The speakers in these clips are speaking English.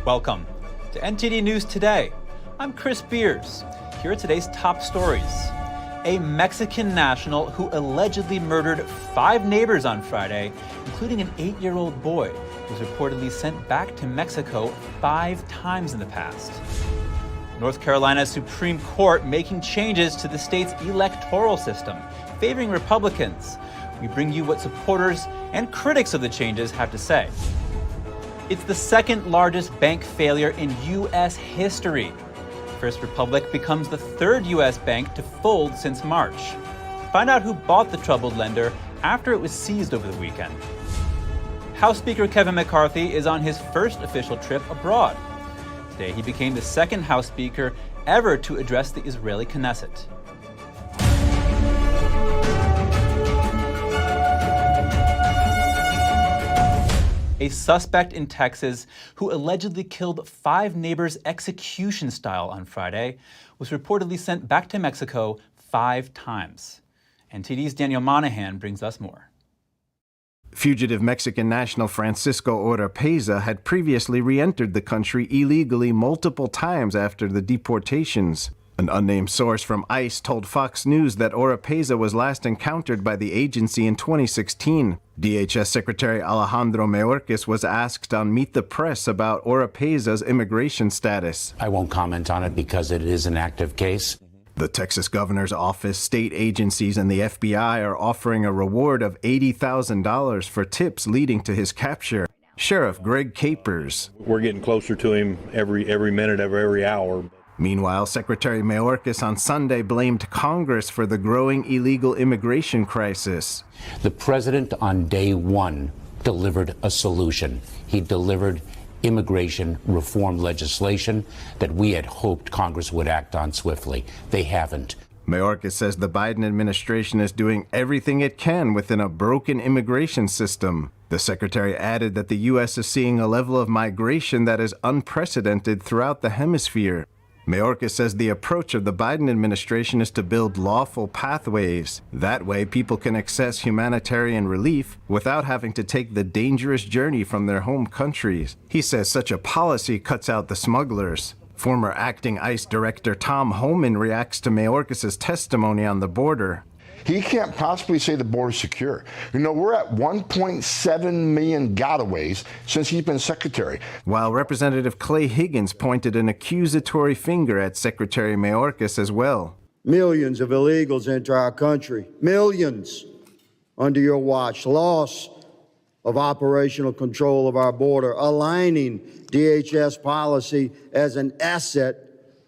Welcome to NTD News Today. I'm Chris Beers. Here are today's top stories. A Mexican national who allegedly murdered 5 neighbors on Friday, including an 8-year-old boy, was reportedly sent back to Mexico 5 times in the past. North Carolina's Supreme Court making changes to the state's electoral system, favoring Republicans. We bring you what supporters and critics of the changes have to say. It's the second largest bank failure in U.S. history. First Republic becomes the 3rd U.S. bank to fold since March. Find out who bought the troubled lender after it was seized over the weekend. House Speaker Kevin McCarthy is on his first official trip abroad. Today he became the 2nd House Speaker ever to address the Israeli Knesset. A suspect in Texas who allegedly killed 5 neighbors execution style on Friday was reportedly sent back to Mexico 5 times. NTD's Daniel Monahan brings us more. Fugitive Mexican national Francisco Oropeza had previously re-entered the country illegally multiple times after the deportations. An unnamed source from ICE told Fox News that Oropeza was last encountered by the agency in 2016. DHS Secretary Alejandro Mayorkas was asked on Meet the Press about Oropeza's immigration status. I won't comment on it because it is an active case. The Texas governor's office, state agencies, and the FBI are offering a reward of $80,000 for tips leading to his capture. Sheriff Greg Capers. We're getting closer to him every minute of every hour. Meanwhile, Secretary Mayorkas on Sunday blamed Congress for the growing illegal immigration crisis. The president on day 1 delivered a solution. He delivered immigration reform legislation that we had hoped Congress would act on swiftly. They haven't. Mayorkas says the Biden administration is doing everything it can within a broken immigration system. The secretary added that the U.S. is seeing a level of migration that is unprecedented throughout the hemisphere. Mayorkas says the approach of the Biden administration is to build lawful pathways. That way, people can access humanitarian relief without having to take the dangerous journey from their home countries. He says such a policy cuts out the smugglers. Former acting ICE Director Tom Homan reacts to Mayorkas' testimony on the border. He can't possibly say the border's secure. You know, we're at 1.7 million gotaways since he's been secretary. While Representative Clay Higgins pointed an accusatory finger at Secretary Mayorkas as well. Millions of illegals enter our country. Millions under your watch. Loss of operational control of our border. Aligning DHS policy as an asset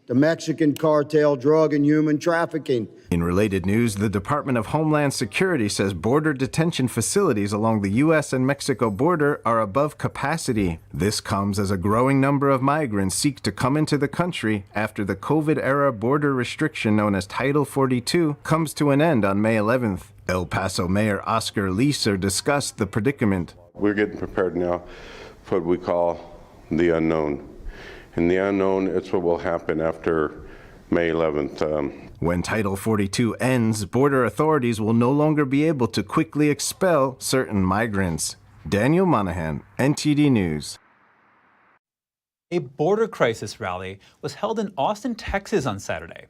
to Mexican cartel drug and human trafficking. In related news, the Department of Homeland Security says border detention facilities along the U.S. and Mexico border are above capacity. This comes as a growing number of migrants seek to come into the country after the COVID-era border restriction known as Title 42 comes to an end on May 11th. El Paso Mayor Oscar Leeser discussed the predicament. We're getting prepared now for what we call the unknown. And the unknown, it's what will happen after May 11th. When Title 42 ends, border authorities will no longer be able to quickly expel certain migrants. Daniel Monahan, NTD News. A border crisis rally was held in Austin, Texas on Saturday.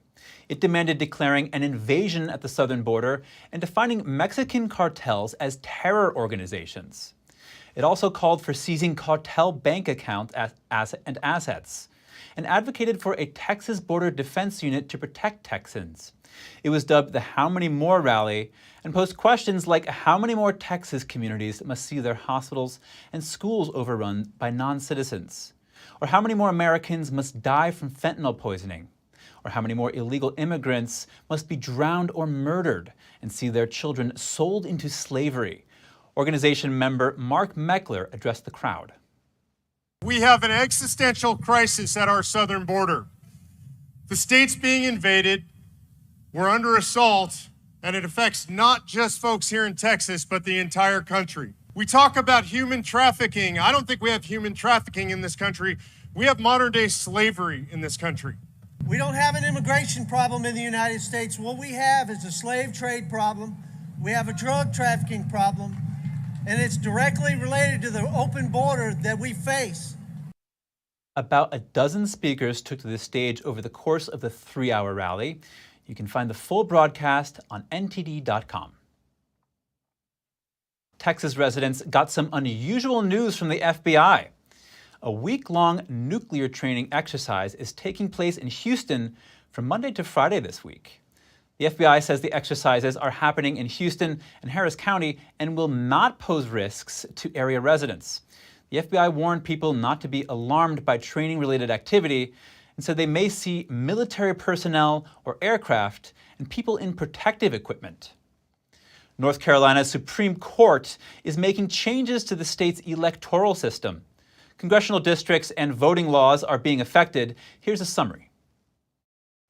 It demanded declaring an invasion at the southern border and defining Mexican cartels as terror organizations. It also called for seizing cartel bank accounts and assets, and advocated for a Texas Border Defense Unit to protect Texans. It was dubbed the How Many More rally and posed questions like how many more Texas communities must see their hospitals and schools overrun by non-citizens, or how many more Americans must die from fentanyl poisoning, or how many more illegal immigrants must be drowned or murdered and see their children sold into slavery. Organization member Mark Meckler addressed the crowd. We have an existential crisis at our southern border. The state's being invaded, we're under assault, and it affects not just folks here in Texas, but the entire country. We talk about human trafficking. I don't think we have human trafficking in this country. We have modern day slavery in this country. We don't have an immigration problem in the United States. What we have is a slave trade problem. We have a drug trafficking problem. And it's directly related to the open border that we face. About a dozen speakers took to the stage over the course of the 3-hour rally. You can find the full broadcast on ntd.com. Texas residents got some unusual news from the FBI. A week-long nuclear training exercise is taking place in Houston from Monday to Friday this week. The FBI says the exercises are happening in Houston and Harris County and will not pose risks to area residents. The FBI warned people not to be alarmed by training-related activity and said they may see military personnel or aircraft and people in protective equipment. North Carolina's Supreme Court is making changes to the state's electoral system. Congressional districts and voting laws are being affected. Here's a summary.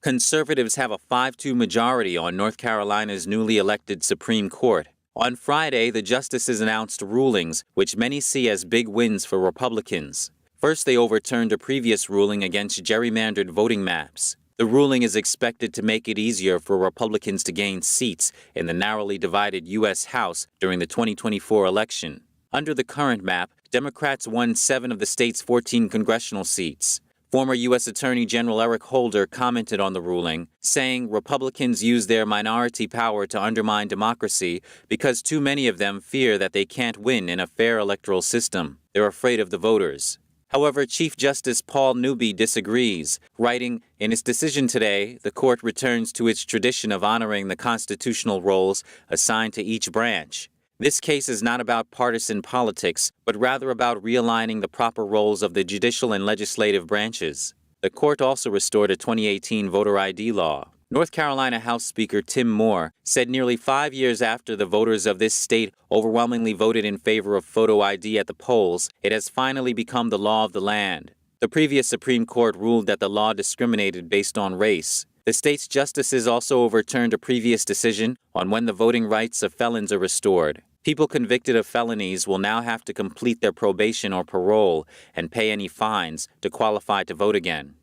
Conservatives have a 5-2 majority on North Carolina's newly elected Supreme Court. On Friday, the justices announced rulings, which many see as big wins for Republicans. First, they overturned a previous ruling against gerrymandered voting maps. The ruling is expected to make it easier for Republicans to gain seats in the narrowly divided U.S. House during the 2024 election. Under the current map, Democrats won 7 of the state's 14 congressional seats. Former U.S. Attorney General Eric Holder commented on the ruling, saying Republicans use their minority power to undermine democracy because too many of them fear that they can't win in a fair electoral system. They're afraid of the voters. However, Chief Justice Paul Newby disagrees, writing, "In its decision today, the court returns to its tradition of honoring the constitutional roles assigned to each branch. This case is not about partisan politics, but rather about realigning the proper roles of the judicial and legislative branches." The court also restored a 2018 voter ID law. North Carolina House Speaker Tim Moore said nearly 5 years after the voters of this state overwhelmingly voted in favor of photo ID at the polls, it has finally become the law of the land. The previous Supreme Court ruled that the law discriminated based on race. The state's justices also overturned a previous decision on when the voting rights of felons are restored. People convicted of felonies will now have to complete their probation or parole and pay any fines to qualify to vote again.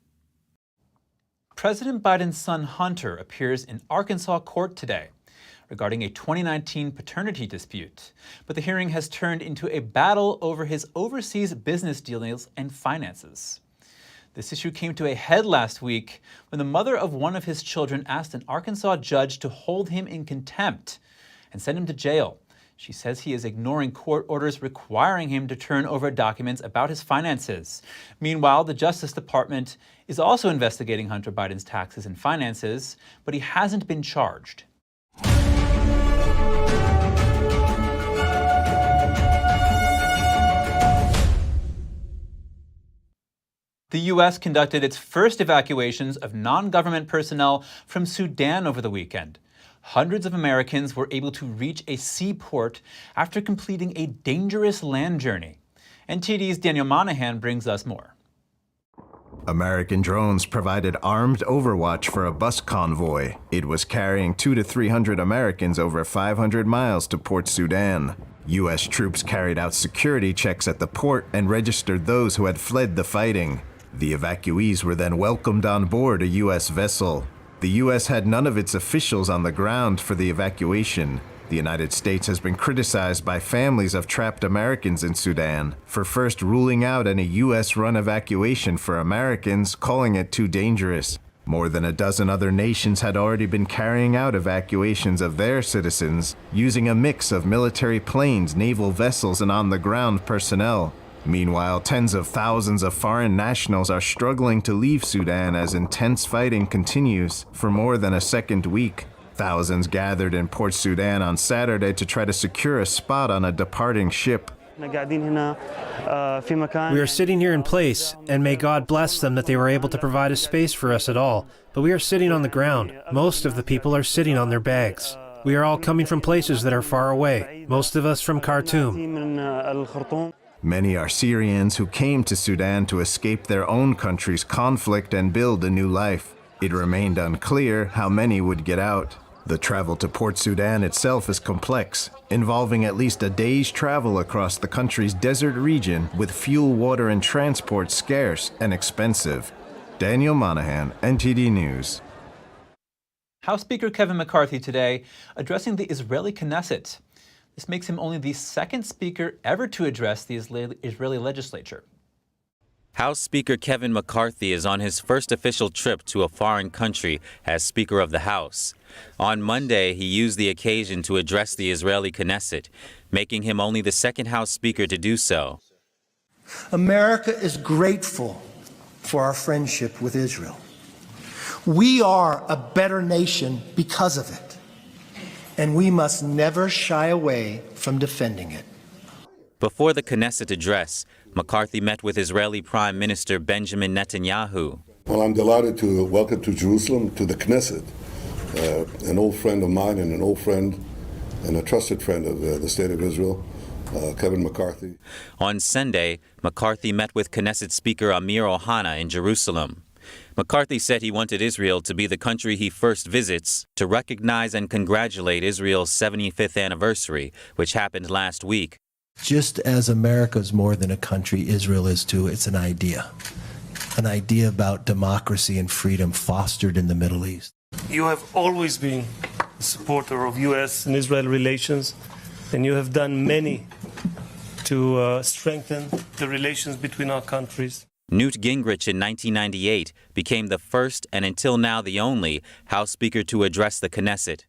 President Biden's son Hunter appears in Arkansas court today regarding a 2019 paternity dispute. But the hearing has turned into a battle over his overseas business dealings and finances. This issue came to a head last week when the mother of one of his children asked an Arkansas judge to hold him in contempt and send him to jail. She says he is ignoring court orders requiring him to turn over documents about his finances. Meanwhile, the Justice Department is also investigating Hunter Biden's taxes and finances, but he hasn't been charged. The U.S. conducted its first evacuations of non-government personnel from Sudan over the weekend. Hundreds of Americans were able to reach a seaport after completing a dangerous land journey. NTD's Daniel Monahan brings us more. American drones provided armed overwatch for a bus convoy. It was carrying 200 to 300 Americans over 500 miles to Port Sudan. U.S. troops carried out security checks at the port and registered those who had fled the fighting. The evacuees were then welcomed on board a U.S. vessel. The U.S. had none of its officials on the ground for the evacuation. The United States has been criticized by families of trapped Americans in Sudan for first ruling out any U.S.-run evacuation for Americans, calling it too dangerous. More than a dozen other nations had already been carrying out evacuations of their citizens, using a mix of military planes, naval vessels, and on-the-ground personnel. Meanwhile, tens of thousands of foreign nationals are struggling to leave Sudan as intense fighting continues for more than a second week. Thousands gathered in Port Sudan on Saturday to try to secure a spot on a departing ship. We are sitting here in place, and may God bless them that they were able to provide a space for us at all. But we are sitting on the ground. Most of the people are sitting on their bags. We are all coming from places that are far away, most of us from Khartoum. Many are Syrians who came to Sudan to escape their own country's conflict and build a new life. It remained unclear how many would get out. The travel to Port Sudan itself is complex, involving at least a day's travel across the country's desert region with fuel, water, and transport scarce and expensive. Daniel Monahan, NTD News. House Speaker Kevin McCarthy today addressing the Israeli Knesset. This makes him only the second speaker ever to address the Israeli legislature. House Speaker Kevin McCarthy is on his first official trip to a foreign country as Speaker of the House. On Monday, he used the occasion to address the Israeli Knesset, making him only the second House Speaker to do so. America is grateful for our friendship with Israel. We are a better nation because of it, and we must never shy away from defending it. Before the Knesset address, McCarthy met with Israeli Prime Minister Benjamin Netanyahu. Well, I'm delighted to welcome to Jerusalem, to the Knesset, an old friend of mine and an old friend and a trusted friend of the State of Israel, Kevin McCarthy. On Sunday, McCarthy met with Knesset Speaker Amir Ohana in Jerusalem. McCarthy said he wanted Israel to be the country he first visits to recognize and congratulate Israel's 75th anniversary, which happened last week. Just as America is more than a country, Israel is too. It's an idea about democracy and freedom fostered in the Middle East. You have always been a supporter of U.S. and Israel relations, and you have done many to strengthen the relations between our countries. Newt Gingrich in 1998 became the first and until now the only House Speaker to address the Knesset.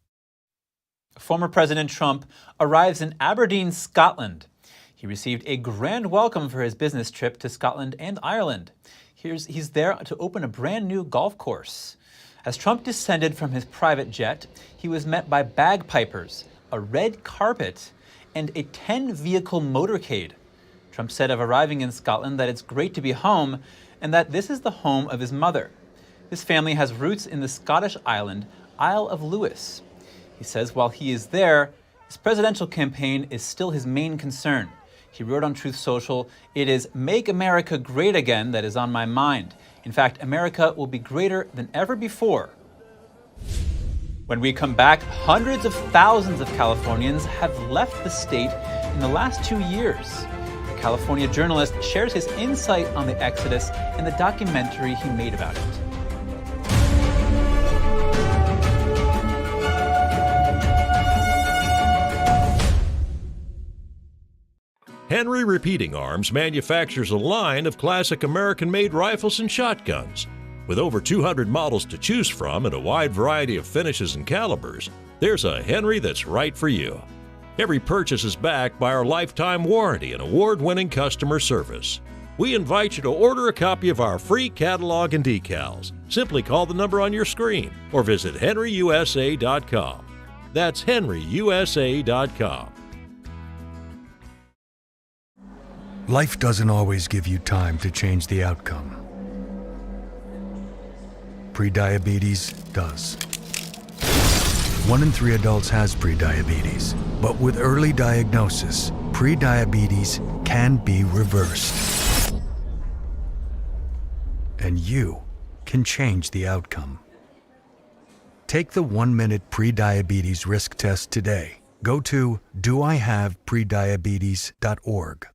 Former President Trump arrives in Aberdeen, Scotland. He received a grand welcome for his business trip to Scotland and Ireland. He's there to open a brand new golf course. As Trump descended from his private jet, he was met by bagpipers, a red carpet, and a 10-vehicle motorcade. Trump said of arriving in Scotland that it's great to be home and that this is the home of his mother. His family has roots in the Scottish island, Isle of Lewis. He says while he is there, his presidential campaign is still his main concern. He wrote on Truth Social, "It is Make America Great Again that is on my mind. In fact, America will be greater than ever before." When we come back, hundreds of thousands of Californians have left the state in the last 2 years. A California journalist shares his insight on the exodus and the documentary he made about it. Henry Repeating Arms manufactures a line of classic American-made rifles and shotguns. With over 200 models to choose from and a wide variety of finishes and calibers, there's a Henry that's right for you. Every purchase is backed by our lifetime warranty and award-winning customer service. We invite you to order a copy of our free catalog and decals. Simply call the number on your screen or visit henryusa.com. That's henryusa.com. Life doesn't always give you time to change the outcome. Prediabetes does. 1 in 3 adults has prediabetes, but with early diagnosis, prediabetes can be reversed. And you can change the outcome. Take the 1-minute prediabetes risk test today. Go to doihaveprediabetes.org.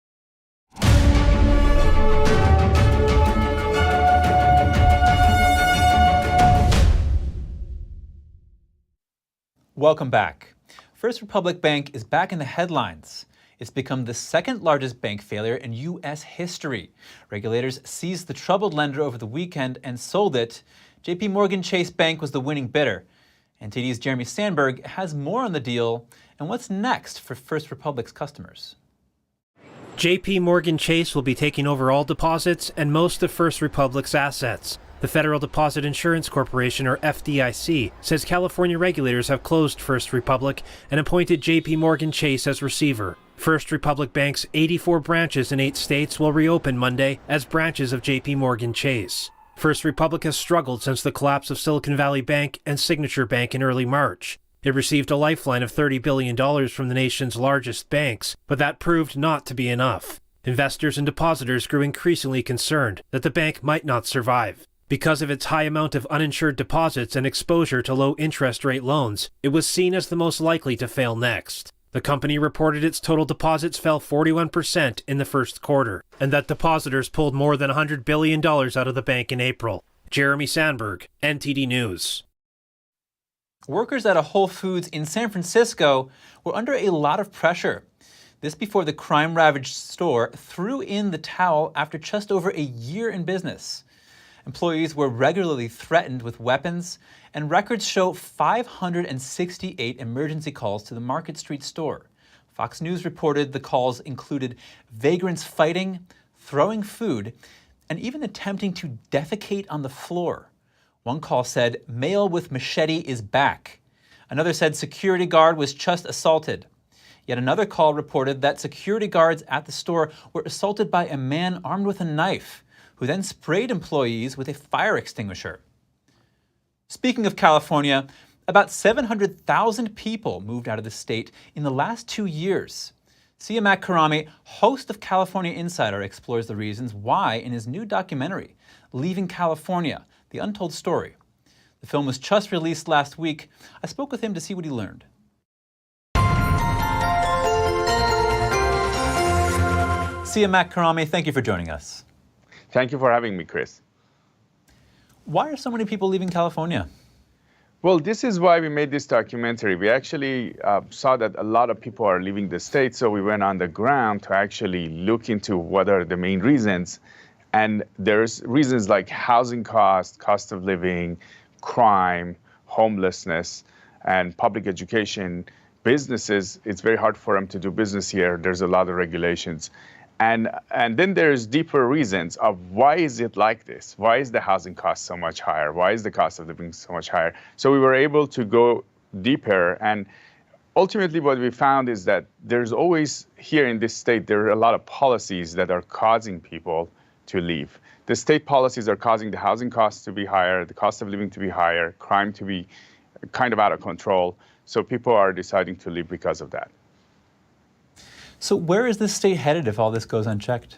Welcome back. First Republic Bank is back in the headlines. It's become the second largest bank failure in U.S. history. Regulators seized the troubled lender over the weekend and sold it. JP Chase Bank was the winning bidder. NTD's Jeremy Sandberg has more on the deal and what's next for First Republic's customers. JP Chase will be taking over all deposits and most of First Republic's assets. The Federal Deposit Insurance Corporation, or FDIC, says California regulators have closed First Republic and appointed JP Chase as receiver. First Republic Bank's 84 branches in 8 states will reopen Monday as branches of JP Chase. First Republic has struggled since the collapse of Silicon Valley Bank and Signature Bank in early March. It received a lifeline of $30 billion from the nation's largest banks, but that proved not to be enough. Investors and depositors grew increasingly concerned that the bank might not survive. Because of its high amount of uninsured deposits and exposure to low interest rate loans, it was seen as the most likely to fail next. The company reported its total deposits fell 41% in the first quarter, and that depositors pulled more than $100 billion out of the bank in April. Jeremy Sandberg, NTD News. Workers at a Whole Foods in San Francisco were under a lot of pressure. This before the crime-ravaged store threw in the towel after just over a year in business. Employees were regularly threatened with weapons, and records show 568 emergency calls to the Market Street store. Fox News reported the calls included vagrants fighting, throwing food, and even attempting to defecate on the floor. One call said, "Male with machete is back." Another said security guard was just assaulted. Yet another call reported that security guards at the store were assaulted by a man armed with a knife, who then sprayed employees with a fire extinguisher. Speaking of California, about 700,000 people moved out of the state in the last 2 years. Sia Karami, host of California Insider, explores the reasons why in his new documentary, Leaving California, The Untold Story. The film was just released last week. I spoke with him to see what he learned. Sia Karami, thank you for joining us. Thank you for having me, Chris. Why are so many people leaving California? Well, this is why we made this documentary. We actually saw that a lot of people are leaving the state, so we went on the ground to actually look into what are the main reasons. And there's reasons like housing cost, cost of living, crime, homelessness, and public education. Businesses, it's very hard for them to do business here. There's a lot of regulations. And then there's deeper reasons of why is it like this? Why is the housing cost so much higher? Why is the cost of living so much higher? So we were able to go deeper. And ultimately what we found is that there's always, here in this state, there are a lot of policies that are causing people to leave. The state policies are causing the housing costs to be higher, the cost of living to be higher, crime to be kind of out of control. So people are deciding to leave because of that. So where is this state headed if all this goes unchecked?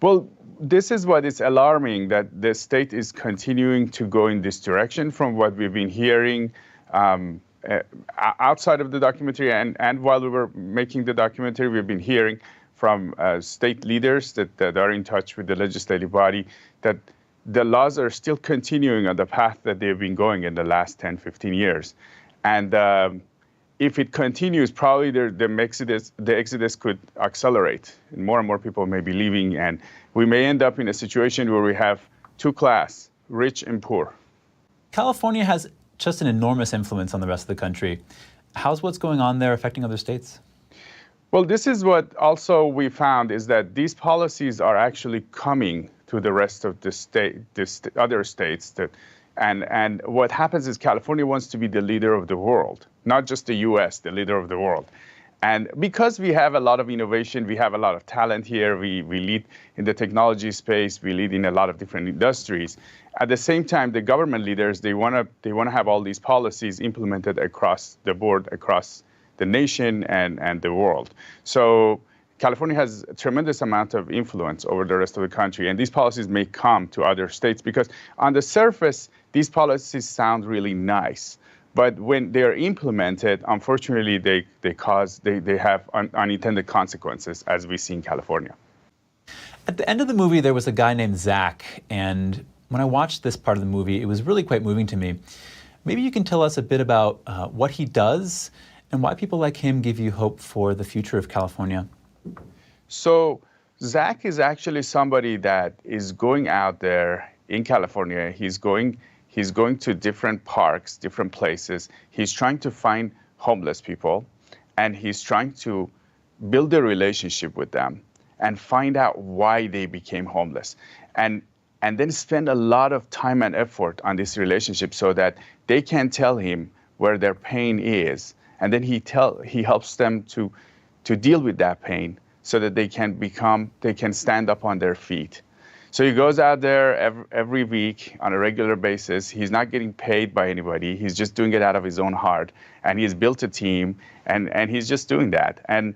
Well, this is what is alarming, that the state is continuing to go in this direction from what we've been hearing outside of the documentary. And while we were making the documentary, we've been hearing from state leaders that are in touch with the legislative body that the laws are still continuing on the path that they've been going in the last 10, 15 years. And if it continues, probably the exodus could accelerate, and more people may be leaving, and we may end up in a situation where we have two classes, rich and poor. California has just an enormous influence on the rest of the country. How's what's going on there affecting other states? Well, this is what also we found, is that these policies are actually coming to the rest of the other states. And what happens is California wants to be the leader of the world, not just the U.S., the leader of the world. And because we have a lot of innovation, we have a lot of talent here, we lead in the technology space, we lead in a lot of different industries. At the same time, the government leaders, they want to have all these policies implemented across the board, across the nation and the world. So California has a tremendous amount of influence over the rest of the country, and these policies may come to other states because on the surface, these policies sound really nice. But when they are implemented, unfortunately, they have unintended consequences, as we see in California. At the end of the movie, there was a guy named Zach, and when I watched this part of the movie, it was really quite moving to me. Maybe you can tell us a bit about what he does and why people like him give you hope for the future of California. So Zach is actually somebody that is going out there in California. He's going to different parks, different places. He's trying to find homeless people, and he's trying to build a relationship with them and find out why they became homeless. And then spend a lot of time and effort on this relationship so that they can tell him where their pain is. And then he helps them to deal with that pain so that they can stand up on their feet. So he goes out there every week on a regular basis. He's not getting paid by anybody. He's just doing it out of his own heart. And he's built a team, and he's just doing that. And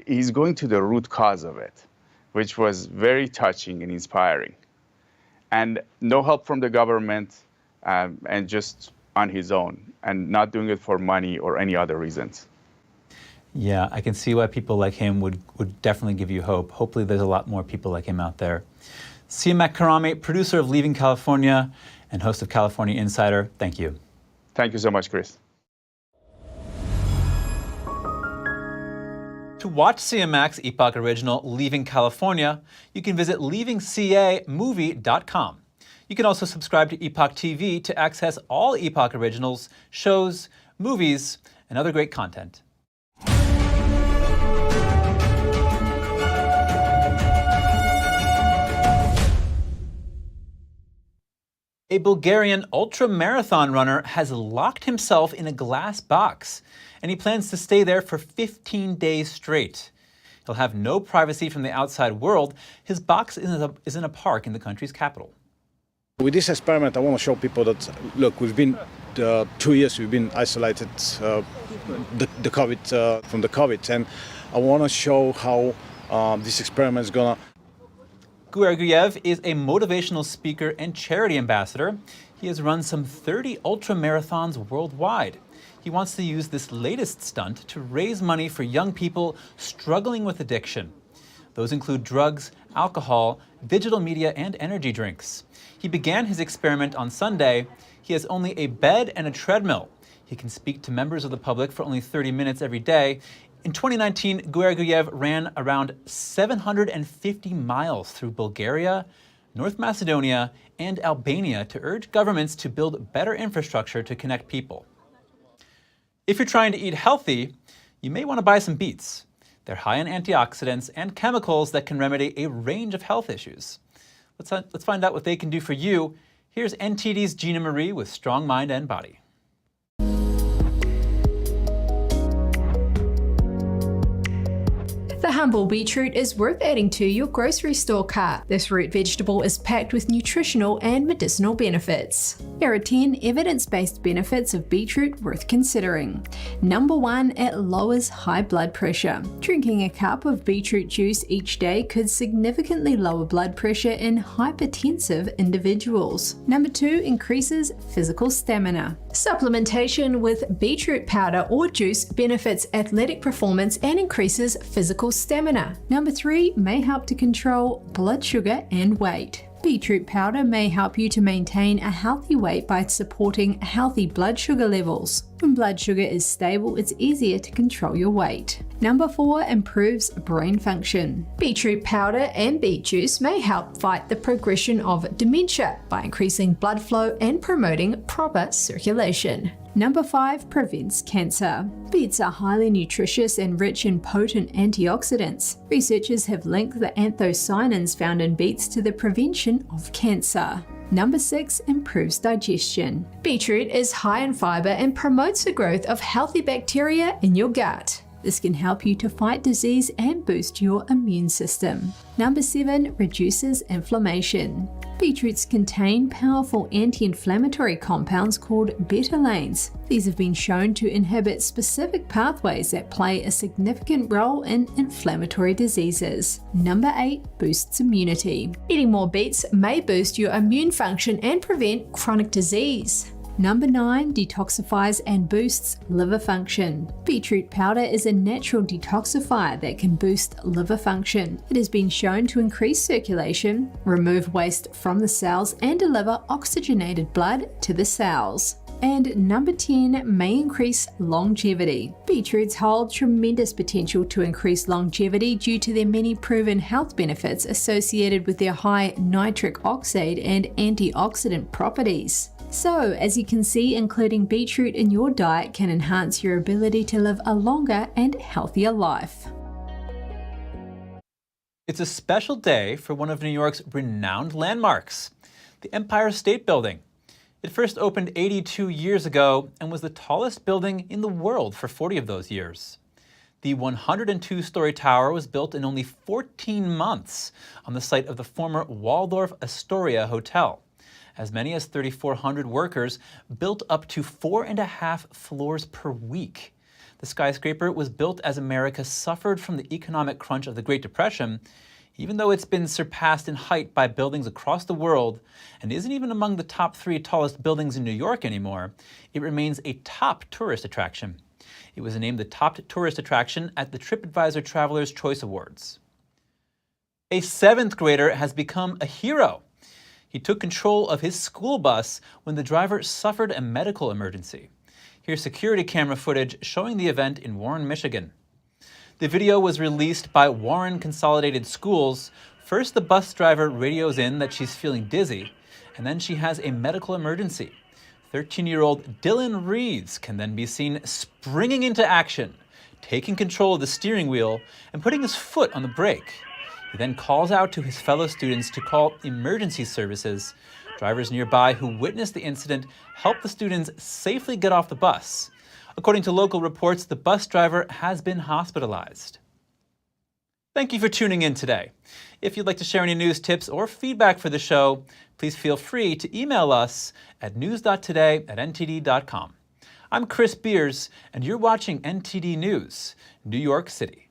he's going to the root cause of it, which was very touching and inspiring. And no help from the government, and just on his own, and not doing it for money or any other reasons. Yeah, I can see why people like him would definitely give you hope. Hopefully there's a lot more people like him out there. Sia Karami, producer of Leaving California and host of California Insider, thank you. Thank you so much, Chris. To watch CMAX Epoch original Leaving California, you can visit leavingcamovie.com. You can also subscribe to Epoch TV to access all Epoch originals, shows, movies, and other great content. A Bulgarian ultra-marathon runner has locked himself in a glass box, and he plans to stay there for 15 days straight. He'll have no privacy from the outside world. His box is in a park in the country's capital. With this experiment, I want to show people that, look, we've been 2 years, we've been isolated from the COVID, and I want to show how this experiment is going to. Georgiev is a motivational speaker and charity ambassador. He has run some 30 ultra-marathons worldwide. He wants to use this latest stunt to raise money for young people struggling with addiction. Those include drugs, alcohol, digital media, and energy drinks. He began his experiment on Sunday. He has only a bed and a treadmill. He can speak to members of the public for only 30 minutes every day. In 2019, Georgiev ran around 750 miles through Bulgaria, North Macedonia, and Albania to urge governments to build better infrastructure to connect people. If you're trying to eat healthy, you may want to buy some beets. They're high in antioxidants and chemicals that can remedy a range of health issues. Let's find out what they can do for you. Here's NTD's Gina Marie with Strong Mind and Body. The humble beetroot is worth adding to your grocery store cart. This root vegetable is packed with nutritional and medicinal benefits. Here are 10 evidence-based benefits of beetroot worth considering. Number 1, it lowers high blood pressure. Drinking a cup of beetroot juice each day could significantly lower blood pressure in hypertensive individuals. Number 2, increases physical stamina. Supplementation with beetroot powder or juice benefits athletic performance and increases physical stamina. Number 3, may help to control blood sugar and weight. Beetroot powder may help you to maintain a healthy weight by supporting healthy blood sugar levels. When blood sugar is stable, it's easier to control your weight. Number 4, improves brain function. Beetroot powder and beet juice may help fight the progression of dementia by increasing blood flow and promoting proper circulation. Number 5, prevents cancer. Beets are highly nutritious and rich in potent antioxidants. Researchers have linked the anthocyanins found in beets to the prevention of cancer. Number 6, improves digestion. Beetroot is high in fiber and promotes the growth of healthy bacteria in your gut. This can help you to fight disease and boost your immune system. Number 7, reduces inflammation. Beetroots contain powerful anti-inflammatory compounds called betalains. These have been shown to inhibit specific pathways that play a significant role in inflammatory diseases. Number 8, boosts immunity. Eating more beets may boost your immune function and prevent chronic disease. Number 9, detoxifies and boosts liver function. Beetroot powder is a natural detoxifier that can boost liver function. It has been shown to increase circulation, remove waste from the cells, and deliver oxygenated blood to the cells. And number 10, may increase longevity. Beetroots hold tremendous potential to increase longevity due to their many proven health benefits associated with their high nitric oxide and antioxidant properties. So, as you can see, including beetroot in your diet can enhance your ability to live a longer and healthier life. It's a special day for one of New York's renowned landmarks, the Empire State Building. It first opened 82 years ago and was the tallest building in the world for 40 of those years. The 102-story tower was built in only 14 months on the site of the former Waldorf Astoria Hotel. As many as 3,400 workers built up to 4.5 floors per week. The skyscraper was built as America suffered from the economic crunch of the Great Depression. Even though it's been surpassed in height by buildings across the world and isn't even among the top 3 tallest buildings in New York anymore, it remains a top tourist attraction. It was named the top tourist attraction at the TripAdvisor Traveler's Choice Awards. A 7th grader has become a hero. He took control of his school bus when the driver suffered a medical emergency. Here's security camera footage showing the event in Warren, Michigan. The video was released by Warren Consolidated Schools. First, the bus driver radios in that she's feeling dizzy, and then she has a medical emergency. 13-year-old Dylan Reeves can then be seen springing into action, taking control of the steering wheel and putting his foot on the brake. He then calls out to his fellow students to call emergency services. Drivers nearby who witnessed the incident helped the students safely get off the bus. According to local reports, the bus driver has been hospitalized. Thank you for tuning in today. If you'd like to share any news tips or feedback for the show, please feel free to email us at news.today@ntd.com. I'm Chris Beers, and you're watching NTD News, New York City.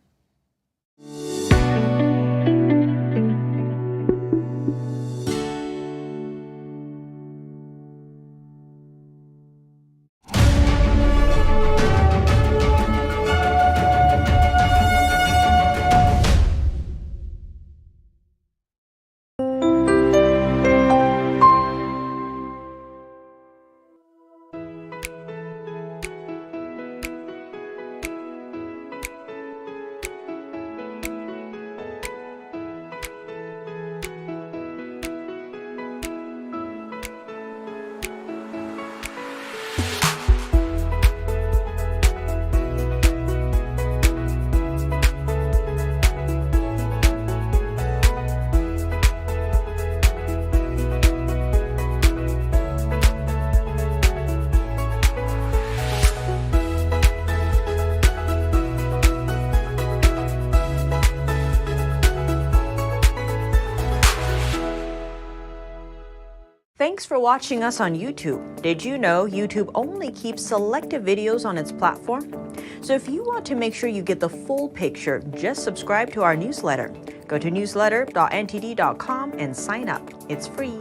Thanks for watching us on YouTube. Did you know YouTube only keeps selected videos on its platform? So if you want to make sure you get the full picture, just subscribe to our newsletter. Go to newsletter.ntd.com and sign up. It's free.